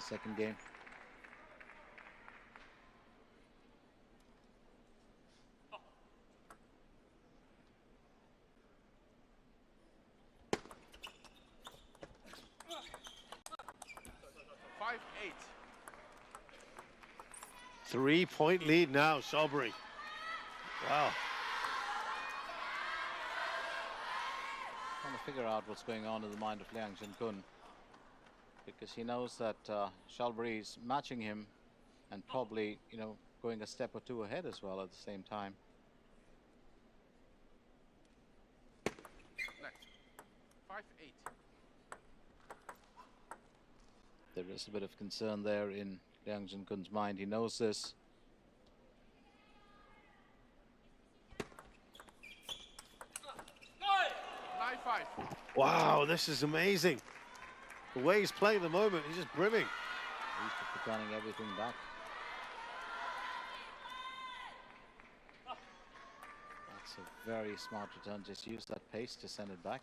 second game. Three-point lead now, Salisbury. Wow. Trying to figure out what's going on in the mind of Liang JinKun, because he knows that Salisbury is matching him and probably, you know, going a step or two ahead as well at the same time. Next. 5-8. There is a bit of concern there in Liang JinKun's mind. He knows this. Wow, this is amazing. The way he's playing at the moment, he's just brimming. He's just returning everything back. That's a very smart return. Just use that pace to send it back.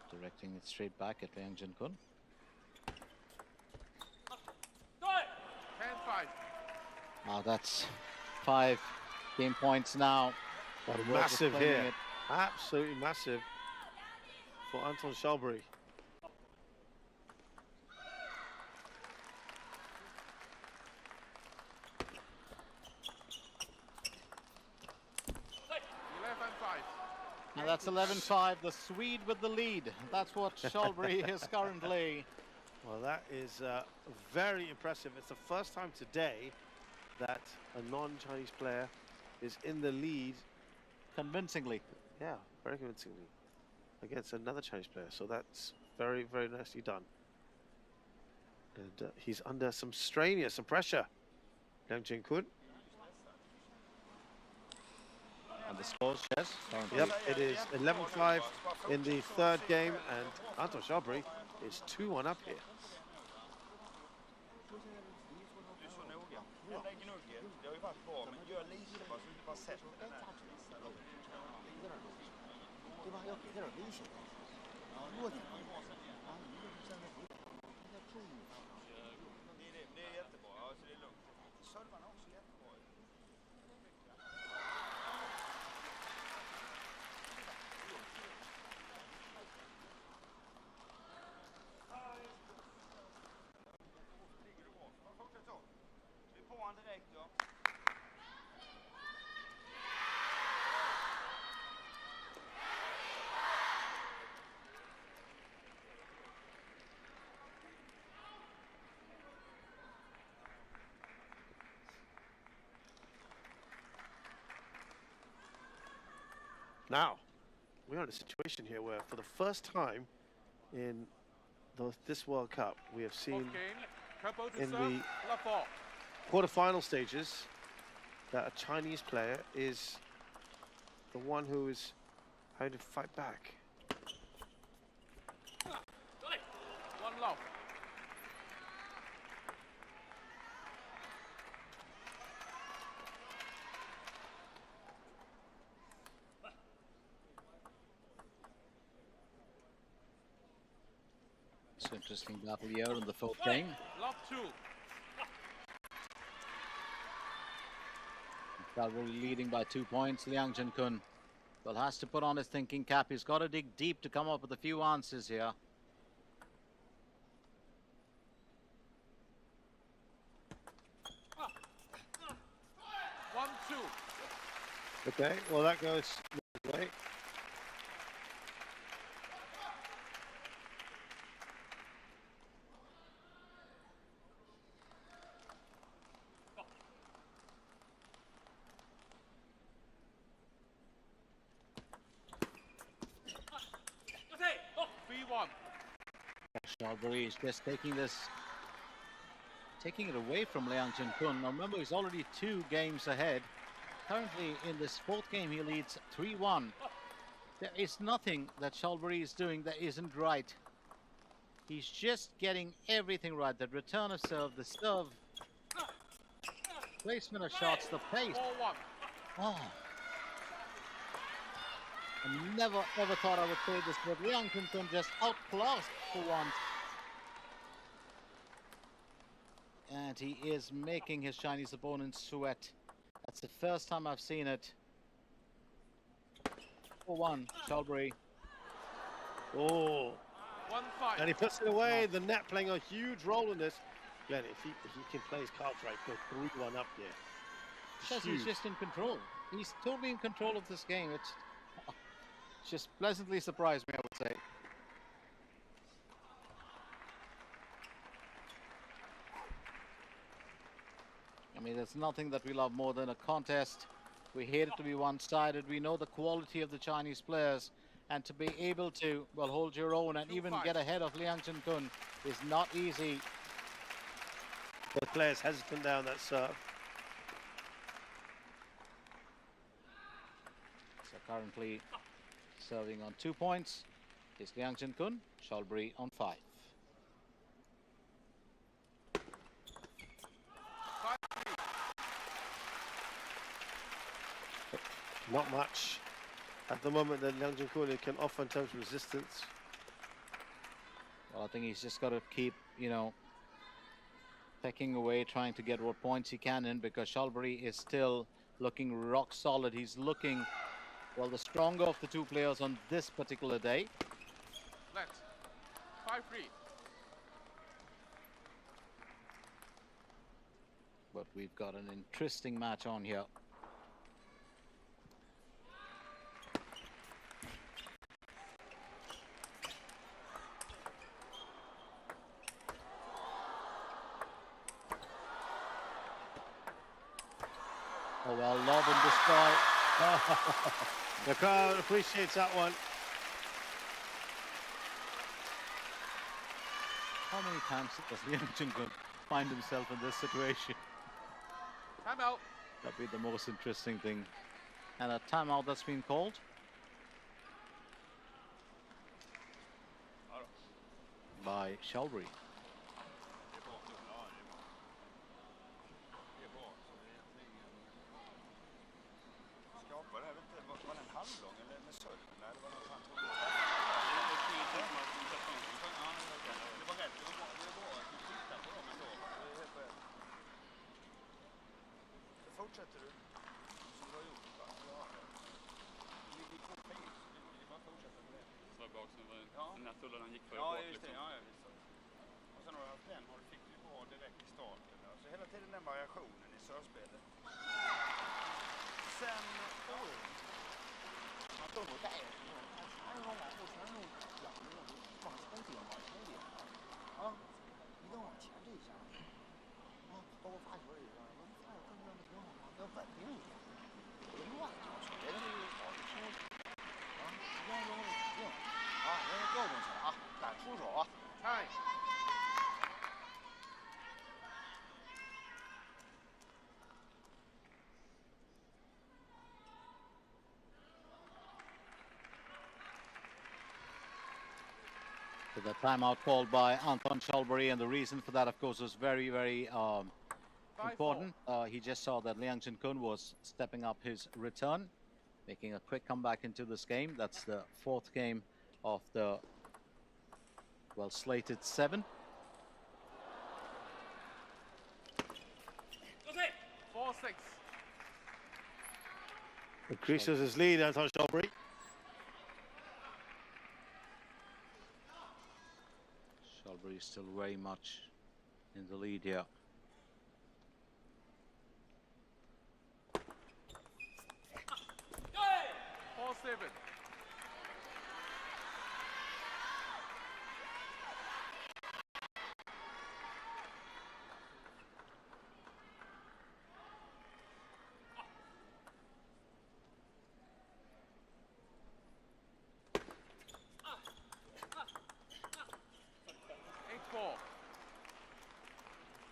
Directing it straight back at Liang JinKun. 10-5. Now that's 5 game points now. What a massive hit. Absolutely massive for Anton Salisbury. Now that's 11-5, the Swede with the lead. That's what Salisbury is currently. Well, that is very impressive. It's the first time today that a non-Chinese player is in the lead. Convincingly. Yeah, very convincingly against another Chinese player. So that's very, very nicely done. And he's under some strain here, some pressure. Liang JinKun. And the scores, yes. Yep, it is 11-5 in the third game, and Anton Salisbury is 2-1 up here. Now, we're in a situation here where for the first time in this World Cup, we have seen in the quarterfinal stages that a Chinese player is the one who is having to fight back. One love. It's an interesting battle here in the fourth game. Love 2. Kallberg leading by 2 points. Liang JinKun, well, has to put on his thinking cap. He's got to dig deep to come up with a few answers here. Okay, well that goes away. Salisbury is just taking it away from Liang JinKun. Now remember, he's already 2 games ahead. Currently in this fourth game, he leads 3-1. There is nothing that Salisbury is doing that isn't right. He's just getting everything right. The return of serve, the serve, placement of shots, the pace. Oh. I never ever thought I would say this, but Liang JinKun just outclassed for once and he is making his Chinese opponent sweat. That's the first time I've seen it. 4-1, Shalbury. Oh, 1-5. and he puts it away. The net playing a huge role in this. Again, if he can play his cards right, go 3-1 up here. Because he's just in control. He's totally in control of this game. It's just pleasantly surprised me, I would say. I mean, there's nothing that we love more than a contest. We hate it to be one-sided. We know the quality of the Chinese players, and to be able to, well, hold your own and even get ahead of Liang JinKun is not easy. Both players hesitant down that serve. So currently serving on 2 points is Liang JinKun, Shalbury on 5. Not much at the moment that Liang JinKun can offer in terms of resistance. Well, I think he's just got to keep, you know, pecking away, trying to get what points he can in, because Shalbury is still looking rock solid. He's looking, well, the stronger of the two players on this particular day. Let 5-3. But we've got an interesting match on here. Oh, well, love and destroy. The crowd appreciates that one. How many times does Liang JinKun find himself in this situation? Timeout. That'd be the most interesting thing. And a timeout that's been called. By Shalbury. Fortsätter du som du har gjort, va? Ja. Vi får pris, vi bara fortsätter med det. Så bak som var Ja. den här tullen gick för Ja, bak, just det. liksom. Ja, ja, visst. Och sen har du haft den, och du fick ju bra direkt i starten. Alltså hela tiden den variationen i sörspelet. Sen... Man står nog där. Han har gått och sen nog往前点往前点啊，移动往前这一下啊，包括发球也是，我们发球更多的挺好嘛，要稳定一点，别乱着球，别的这个跑一出啊，让稳定啊，让他调动起来啊，敢出手啊。 Time. So the timeout called by Anton Shalbury, and the reason for that, of course, was very, very important. He just saw that Liang JinKun was stepping up his return, making a quick comeback into this game. That's the fourth game of the, well, slated 7. 4-6. Increases his lead, Anton Shalbury. Shalbury is still very much in the lead here. Hey! 4-7.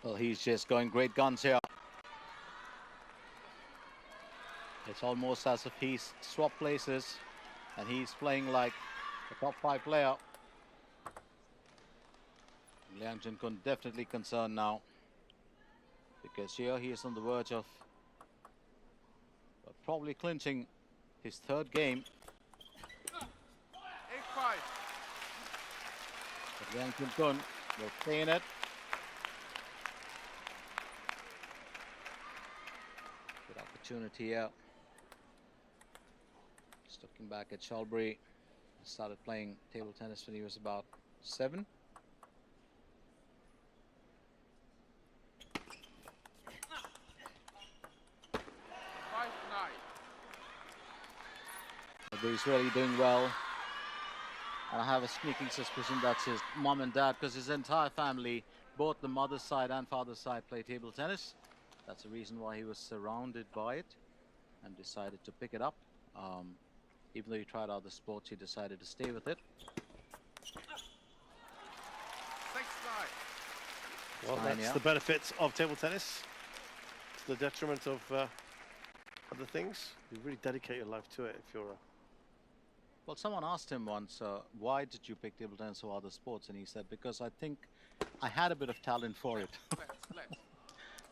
Well, he's just going great guns here. It's almost as if he's swapped places and he's playing like a top 5 player. Liang JinKun definitely concerned now, because here he is on the verge of probably clinching his 3rd game. 8-5. But Liang JinKun will stay in it. opportunity here. Just looking back at Shalbury, started playing table tennis when he was about 7. But he's really doing well. And I have a sneaking suspicion that's his mom and dad, because his entire family, both the mother's side and father's side, play table tennis. That's the reason why he was surrounded by it and decided to pick it up. Even though he tried other sports, he decided to stay with it. 6-9. Well, that's the benefits of table tennis. To the detriment of other things. You really dedicate your life to it if you're a... Well, someone asked him once, why did you pick table tennis or other sports? And he said, because I think I had a bit of talent for it.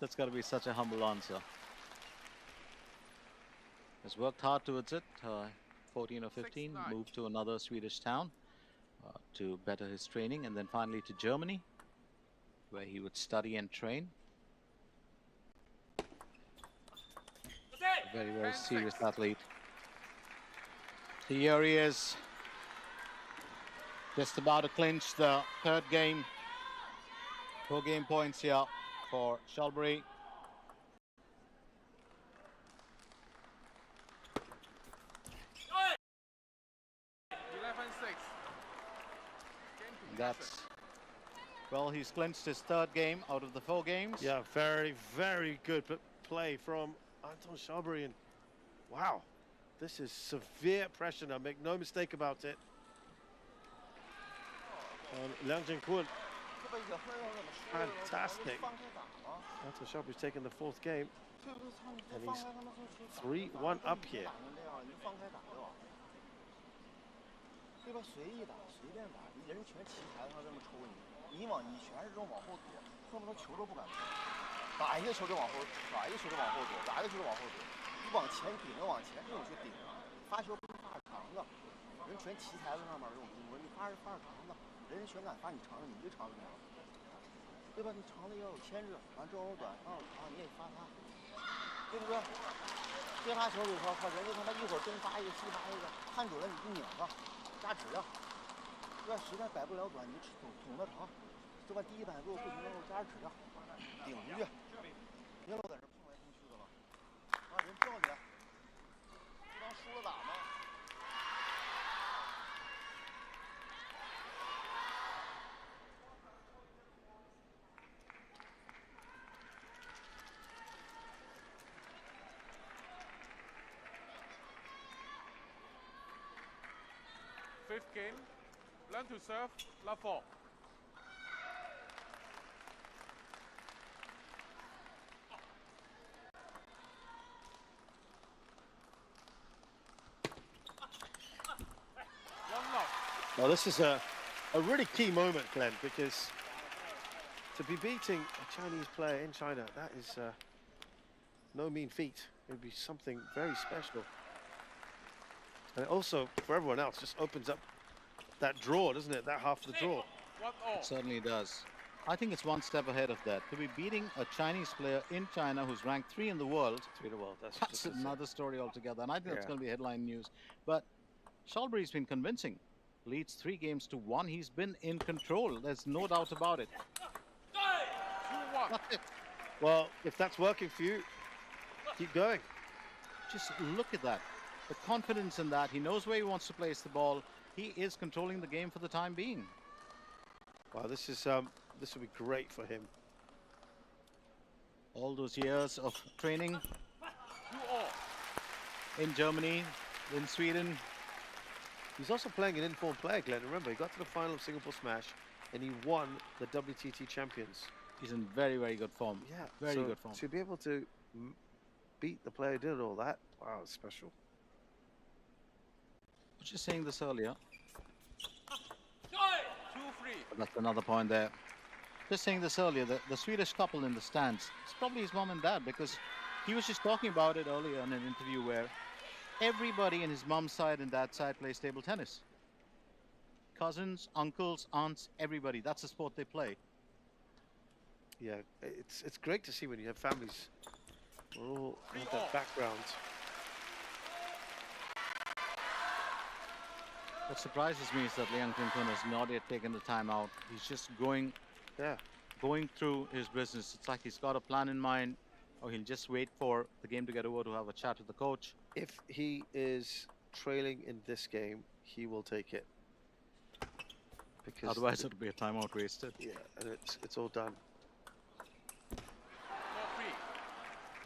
That's got to be such a humble answer. Has worked hard towards it. 14 or 15, moved to another Swedish town to better his training, and then finally to Germany, where he would study and train. A very, very serious athlete. Here he is, just about to clinch the 3rd game. 4 game points here for Shalbury. That's, well, he's clinched his 3rd game out of the 4 games. Yeah, very, very good play from Anton Shalbury. And wow, this is severe pressure now, make no mistake about it. Liang JinKun, fantastic. Anton Shalbury's taken the 4th game, and he's 3-1 up here. 对吧？随意打，随便打，人全齐抬他这么抽你，你全是这种往后躲，恨不得球都不敢碰，打一个球就往后，打一个球就往后躲，打一个球就往后躲，你往前顶着往前这种去顶啊，发球不是发着长的，人全齐抬在上面这种中国，你发着长的，人全敢发你长的，你这长的没有，对吧？你长的要有牵制，完这种短长你也发他，对不对？接发球的时候，靠人家他妈一会儿东发一个西发一个，看准了你就拧上。 加质量，对吧？实在摆不了短，你捅得长，对吧？第一板路不行的时候加点质量，顶出去，别老在这碰来碰去的了，啊，人叫你，就当输了打吗？ 5th game, learn to serve, love 4. Well, this is a really key moment, Glenn, because to be beating a Chinese player in China, that is no mean feat. It would be something very special. And it also, for everyone else, just opens up that draw, doesn't it? That half of the draw. It certainly does. I think it's one step ahead of that. To be beating a Chinese player in China who's ranked 3 in the world, that's another story altogether. And I think that's going to be headline news. But Shalbury's been convincing. Leads 3 games to 1. He's been in control. There's no doubt about it. That's it. Well, if that's working for you, keep going. Just look at that. The confidence in that. He knows where he wants to place the ball. He is controlling the game for the time being. Wow, this will be great for him. All those years of training in Germany, in Sweden. He's also playing an informed player, Glenn. Remember, he got to the final of Singapore Smash and he won the WTT Champions. He's in very, very good form. Yeah, very good form. To be able to beat the player who did all that, wow, it's special. I was just saying this earlier. 2-3. That's another point there. Just saying this earlier, the Swedish couple in the stands, it's probably his mom and dad, because he was just talking about it earlier in an interview where everybody in his mom's side and dad's side plays table tennis. Cousins, uncles, aunts, everybody. That's the sport they play. Yeah, it's great to see when you have families We're all in that background. What surprises me is that Liang JinKun has not yet taken the timeout. He's just going through his business. It's like he's got a plan in mind, or he'll just wait for the game to get over to have a chat with the coach. If he is trailing in this game, he will take it. Because otherwise it'll be a timeout wasted. Yeah, and it's all done.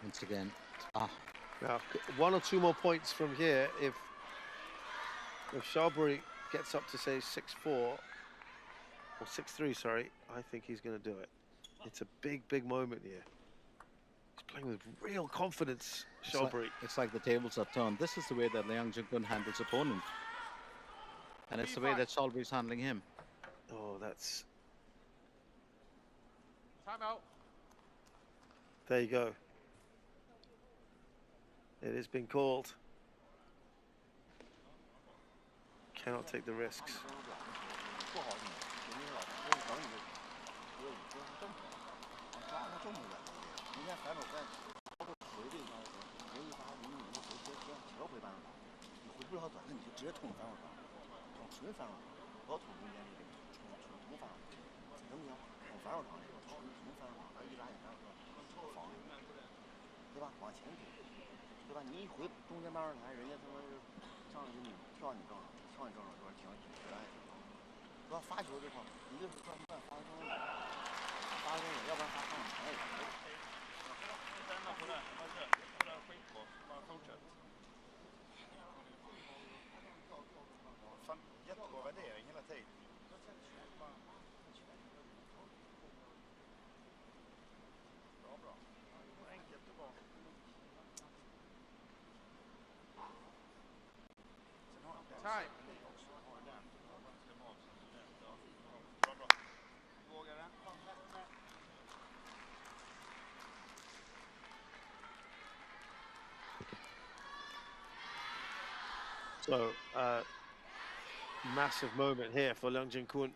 Once again. Now, 1 or 2 more points from here. If Shalbury gets up to say 6-4 or 6-3, sorry, I think he's going to do it. It's a big moment here. He's playing with real confidence, Shalbury. It's like the tables are turned. This is the way that Liang JinKun handles opponent, and it's the way that Shalbury's handling him. Oh, that's... Timeout. There you go. It has been called. Cannot take the risks. Time. So, massive moment here for Liang JinKun.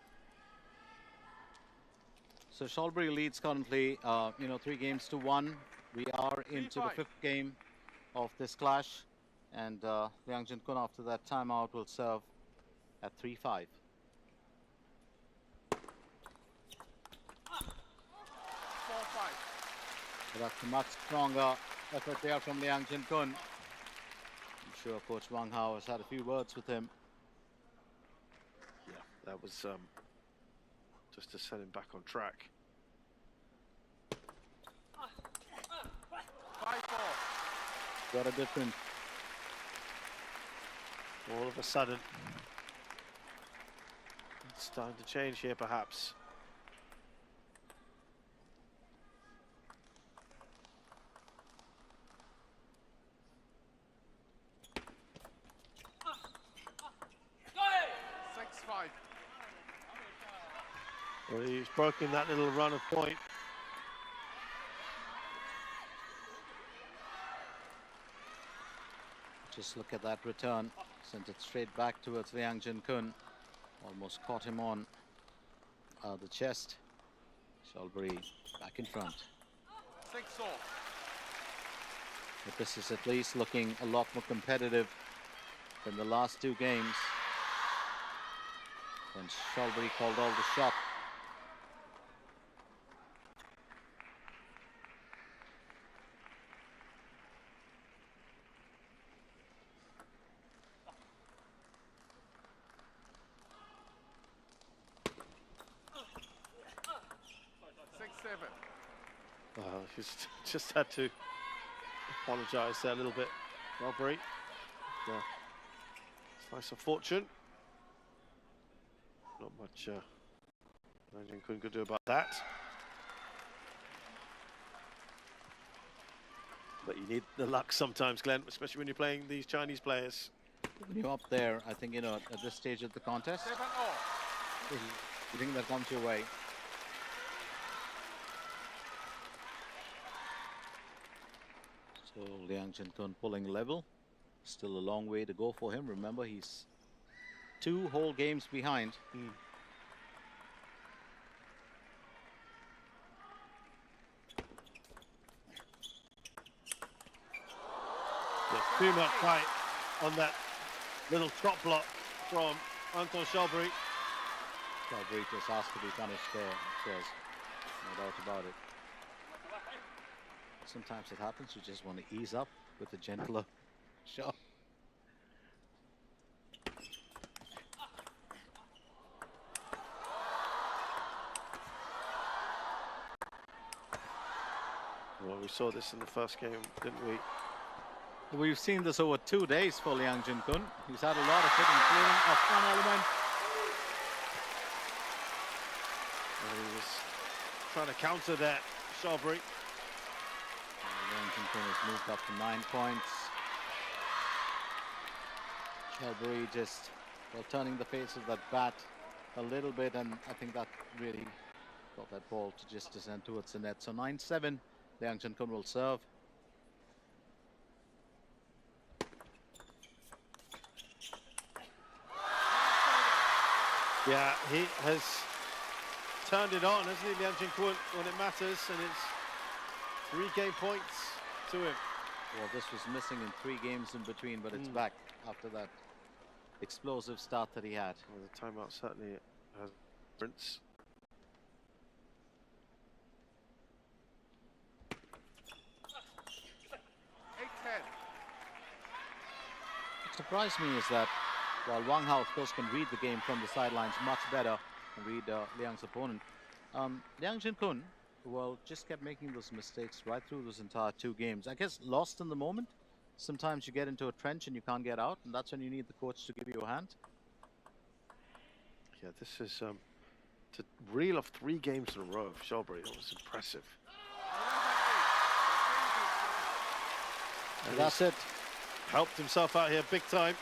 So Shalbury leads currently, 3-1. We are into the 5th game of this clash, and Liang JinKun after that timeout will serve at 3-5. 4-5. So that's a much stronger effort there from Liang JinKun. I'm sure Coach Wang Hao has had a few words with him. Yeah, that was just to set him back on track. 5-4. What a difference. All of a sudden, it's starting to change here, perhaps. Well, he's broken that little run of point. Just look at that return. Sent it straight back towards Liang JinKun. Almost caught him on the chest. Shalbury back in front. 6-4. But this is at least looking a lot more competitive than the last 2 games. When Shalbury called all the shot. Just had to apologise there a little bit, Shalbury. Slice of fortune. Not much Liang JinKun could do about that. But you need the luck sometimes, Glenn, especially when you're playing these Chinese players. When you're up there, I think, at this stage of the contest, 7-0. you think that comes your way. So Liang JinKun pulling level. Still a long way to go for him. Remember, he's 2 whole games behind. too much fight on that little top block from Anton Shalbury. Kallberg just asked to be punished there, says. No doubt about it. Sometimes it happens, you just want to ease up with a gentler shot. Well, we saw this in the first game, didn't we? We've seen this over 2 days for Liang JinKun. He's had a lot of it, including a fun element. And he was trying to counter that, Shalbury. Liang JinKun has moved up to 9 points. Shalbury just, well, turning the face of that bat a little bit, and I think that really got that ball to just descend towards the net. So 9-7, Liang JinKun will serve. Yeah, he has turned it on, hasn't he, Liang JinKun, when it matters, and it's 3 game points to him. Well, this was missing in 3 games in between, but it's back after that explosive start that he had. Well, the timeout certainly has difference. What surprised me is that while Wang Hao, of course, can read the game from the sidelines much better and read Liang's opponent, Liang JinKun, well, just kept making those mistakes right through those entire 2 games. I guess lost in the moment. Sometimes you get into a trench and you can't get out, and that's when you need the coach to give you a hand. Yeah, this is to reel off 3 games in a row of Shalbury. That was impressive. And that's it. Helped himself out here big time.